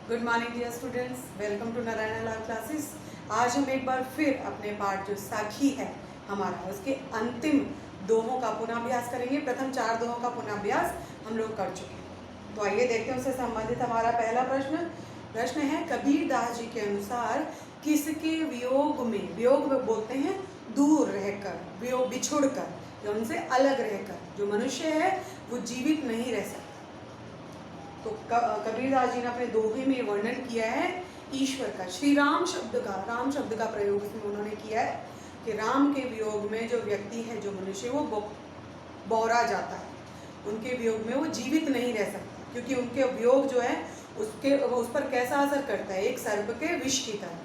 Good morning dear students, welcome to Narayan Lal classes. आज हम एक बार फिर अपने पाठ जो साखी है हमारा उसके अंतिम दोहों का पुनःअभ्यास करेंगे। प्रथम 4 दोहों का पुनःअभ्यास हम लोग कर चुके हैं। तो आइए देखते हैं उससे संबंधित हमारा पहला प्रश्न है कबीर दास जी के अनुसार किसके वियोग में, वियोग बोलते हैं दूर रहकर, वियोग बिछुड़ कर, जो उनसे अलग रहकर जो मनुष्य है वो जीवित नहीं रह सकता। तो कबीरदास जी ने अपने दोहे में वर्णन किया है ईश्वर का, श्री राम शब्द का प्रयोग इसमें उन्होंने किया है कि राम के वियोग में जो व्यक्ति है, जो मनुष्य वो बौरा जाता है, उनके वियोग में वो जीवित नहीं रह सकता, क्योंकि उनके वियोग जो है उस पर कैसा असर करता है, एक सर्प के विष की तरह।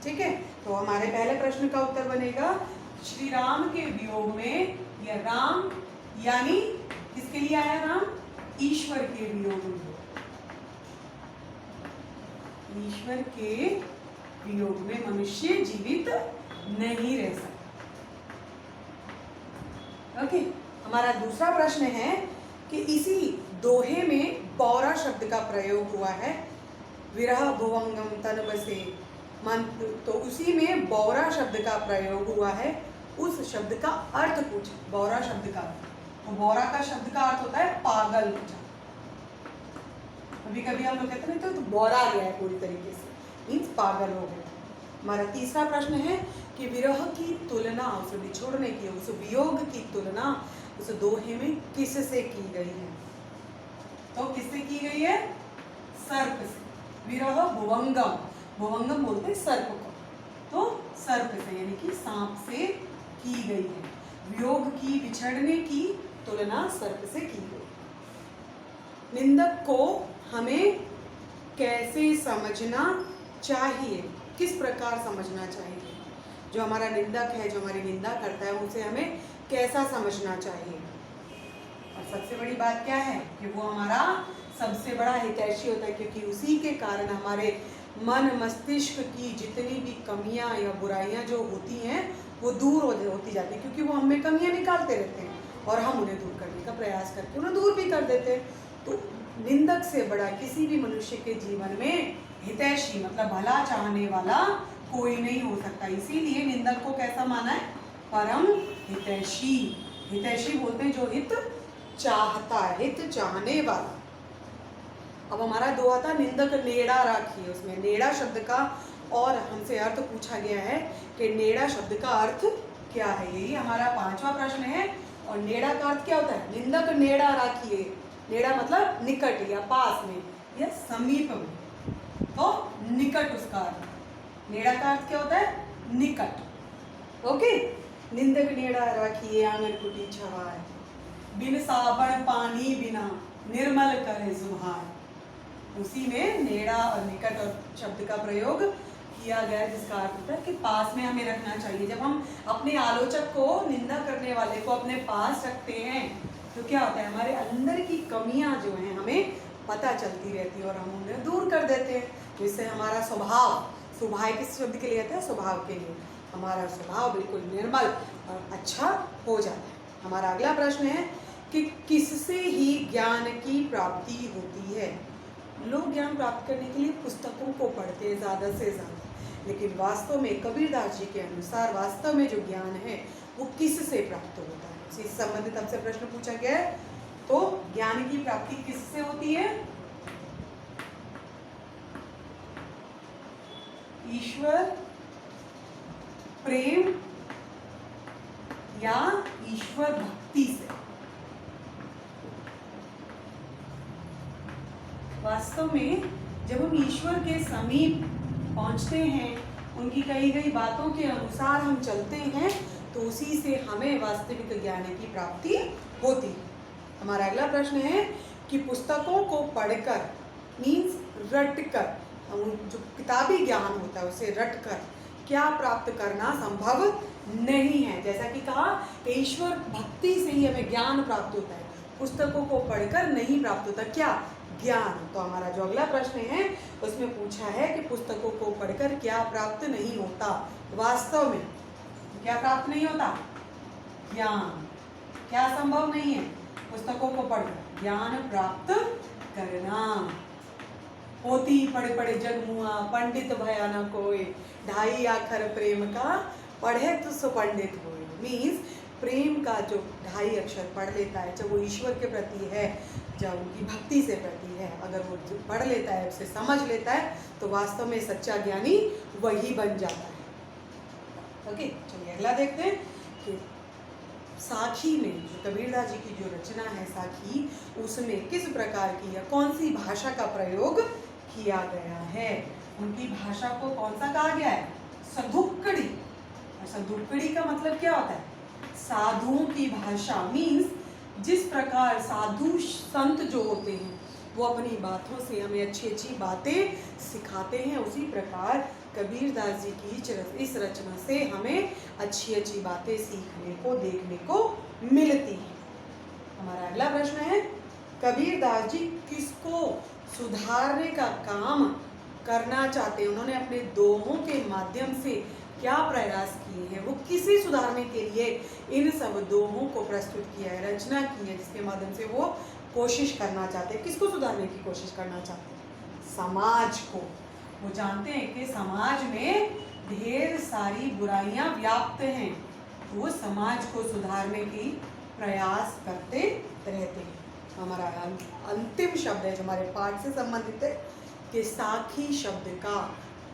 ठीक है, तो हमारे पहले प्रश्न का उत्तर बनेगा श्री राम के वियोग में, या राम यानी किसके लिए आया राम, ईश्वर के वियोग में, ईश्वर के वियोग में मनुष्य जीवित नहीं रह सकता। ओके, हमारा दूसरा प्रश्न है कि इसी दोहे में बौरा शब्द का प्रयोग हुआ है, विरह भुवंगम तन बसे मन, तो उसी में बौरा शब्द का प्रयोग हुआ है। उस शब्द का अर्थ पूछा, बौरा शब्द का, तो बौरा का शब्द का अर्थ होता है पागल पूछा। कभी कभी हम लोग कहते हैं तो बौरा गया है पूरी तरीके से, मीन्स पागल हो गया। हमारा तीसरा प्रश्न है कि विरह की तुलना, उसे बिछोड़ने की, उस वियोग की तुलना उस दोहे में किससे की गई है, तो किससे की गई है, सर्प से। विरह भुवंगम, भुवंगम बोलते हैं सर्प को, तो सर्प से यानी कि सांप से की गई है। वियोग की, बिछड़ने की तुलना सर्प से की गई। निंदक को हमें कैसे समझना चाहिए, किस प्रकार समझना चाहिए, जो हमारा निंदक है, जो हमारी निंदा करता है, उसे हमें कैसा समझना चाहिए। और सबसे बड़ी बात क्या है कि वो हमारा सबसे बड़ा हितैषी होता है, क्योंकि उसी के कारण हमारे मन मस्तिष्क की जितनी भी कमियां या बुराइयां जो होती हैं वो दूर होती जाती हैं, क्योंकि वो हमें कमियां निकालते रहते हैं और हम उन्हें दूर करने का प्रयास करके उन्हें दूर भी कर देते हैं। तो निंदक से बड़ा किसी भी मनुष्य के जीवन में हितैषी मतलब भला चाहने वाला कोई नहीं हो सकता। इसीलिए निंदक को कैसा माना है, परम हितैषी। हितैषी बोलते हैं जो हित चाहता है, हित चाहने वाला। अब हमारा दोहा था निंदक नेड़ा राखिए, उसमें नेड़ा शब्द का और हमसे अर्थ पूछा गया है कि नेड़ा शब्द का अर्थ क्या है। यही हमारा 5वां प्रश्न है। और नेड़ा का अर्थ क्या होता है, निंदक नेड़ा राखिए, नेड़ा मतलब निकट या पास में या समीप में, तो निकट उसका अर्थ। नेड़ा का अर्थ क्या होता है, निकट। ओके, निंदक नेड़ा राखिए आंगन कुटी छवाए, बिन साबण पानी बिना निर्मल करे जुहार। उसी में नेड़ा और निकट और शब्द का प्रयोग किया गया है, जिसका अर्थ होता है कि पास में हमें रखना चाहिए। जब हम अपने आलोचक को, निंदा करने वाले को अपने पास रखते हैं तो क्या होता है, हमारे अंदर की कमियां जो हैं हमें पता चलती रहती है और हम उन्हें दूर कर देते हैं। तो इससे हमारा स्वभाव किस शब्द के लिए आता है, स्वभाव के लिए, हमारा स्वभाव बिल्कुल निर्मल और अच्छा हो जाता है। हमारा अगला प्रश्न है कि किससे ही ज्ञान की प्राप्ति होती है। लोग ज्ञान प्राप्त करने के लिए पुस्तकों को पढ़ते हैं ज़्यादा से ज़्यादा, लेकिन वास्तव में कबीरदास जी के अनुसार वास्तव में जो ज्ञान है वो किससे प्राप्त होता है। इसी संबंधित हमसे प्रश्न पूछा गया है, तो ज्ञान की प्राप्ति किससे होती है, ईश्वर प्रेम या ईश्वर भक्ति से। वास्तव में जब हम ईश्वर के समीप पहुंचते हैं, उनकी कही गई बातों के अनुसार हम चलते हैं, तो उसी से हमें वास्तविक ज्ञान की प्राप्ति होती है। हमारा अगला प्रश्न है कि पुस्तकों को पढ़कर मीन्स रटकर, जो किताबी ज्ञान होता है उसे रटकर क्या प्राप्त करना संभव नहीं है। जैसा कि कहा, ईश्वर भक्ति से ही हमें ज्ञान प्राप्त होता है, पुस्तकों को पढ़कर नहीं प्राप्त होता क्या, ज्ञान। तो हमारा जो अगला प्रश्न है उसमें पूछा है कि पुस्तकों को पढ़कर क्या प्राप्त नहीं होता, वास्तव में क्या प्राप्त नहीं होता, ज्ञान। क्या संभव नहीं है, पुस्तकों को पढ़कर ज्ञान प्राप्त करना। होती पड़े पड़े जगमुआ पंडित भया न कोई, ढाई आखर प्रेम का पढ़े तो सो पंडित होए। मीन्स प्रेम का जो ढाई अक्षर पढ़ लेता है, जब वो ईश्वर के प्रति है, जब उनकी भक्ति से प्रति है, अगर वो पढ़ लेता है, उसे समझ लेता है, तो वास्तव में सच्चा ज्ञानी वही बन जाता है। ओके, चलिए अगला देखते हैं कि साखी में जो कबीरदास जी की जो रचना है साखी, उसमें किस प्रकार की या कौन सी भाषा का प्रयोग किया गया है। उनकी भाषा को कौन सा कहा गया है? सदुक्कड़ी। और सदुक्कड़ी का मतलब क्या होता है? साधुओं की भाषा। मीन्स जिस प्रकार साधु संत जो होते हैं वो अपनी बातों से हमें अच्छी अच्छी बातें सिखाते हैं, उसी प्रकार कबीरदास जी की इस रचना से हमें अच्छी अच्छी बातें सीखने को देखने को मिलती हैं। हमारा अगला प्रश्न है, कबीरदास जी किसको सुधारने का काम करना चाहते हैं? उन्होंने अपने दोहों के माध्यम से क्या प्रयास किए हैं? वो किसे सुधारने के लिए इन सब दोहों को प्रस्तुत किया है, रचना की है, जिसके माध्यम से वो कोशिश करना चाहते हैं। किसको सुधारने की कोशिश करना चाहते हैं? समाज को। वो जानते हैं कि समाज में ढेर सारी बुराइयां व्याप्त हैं, तो वो समाज को सुधारने की प्रयास करते रहते हैं। हमारा अंतिम शब्द है जो हमारे पाठ से संबंधित है कि साखी शब्द का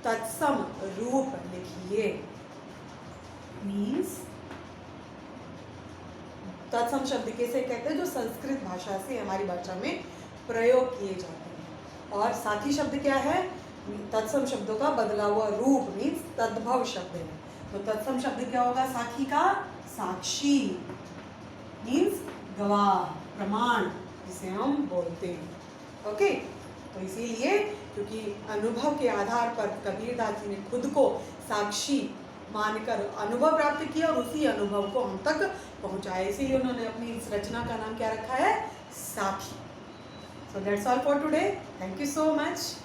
तत्सम रूप लिखिए। मीन्स तत्सम शब्द कैसे कहते हैं? जो संस्कृत भाषा से हमारी भाषा में प्रयोग किए जाते हैं। और साखी शब्द क्या है? तत्सम शब्दों का बदला हुआ रूप, मीन्स तद्भव शब्द है। तो तत्सम शब्द क्या होगा साखी का? साक्षी, मीन्स गवाह, प्रमाण, जिसे हम बोलते हैं। ओके, तो इसीलिए क्योंकि अनुभव के आधार पर कबीरदास जी ने खुद को साक्षी मानकर अनुभव प्राप्त किया और उसी अनुभव को हम तक पहुंचाया, इसीलिए उन्होंने अपनी इस रचना का नाम क्या रखा है? साखी। So that's all for today. Thank you so much.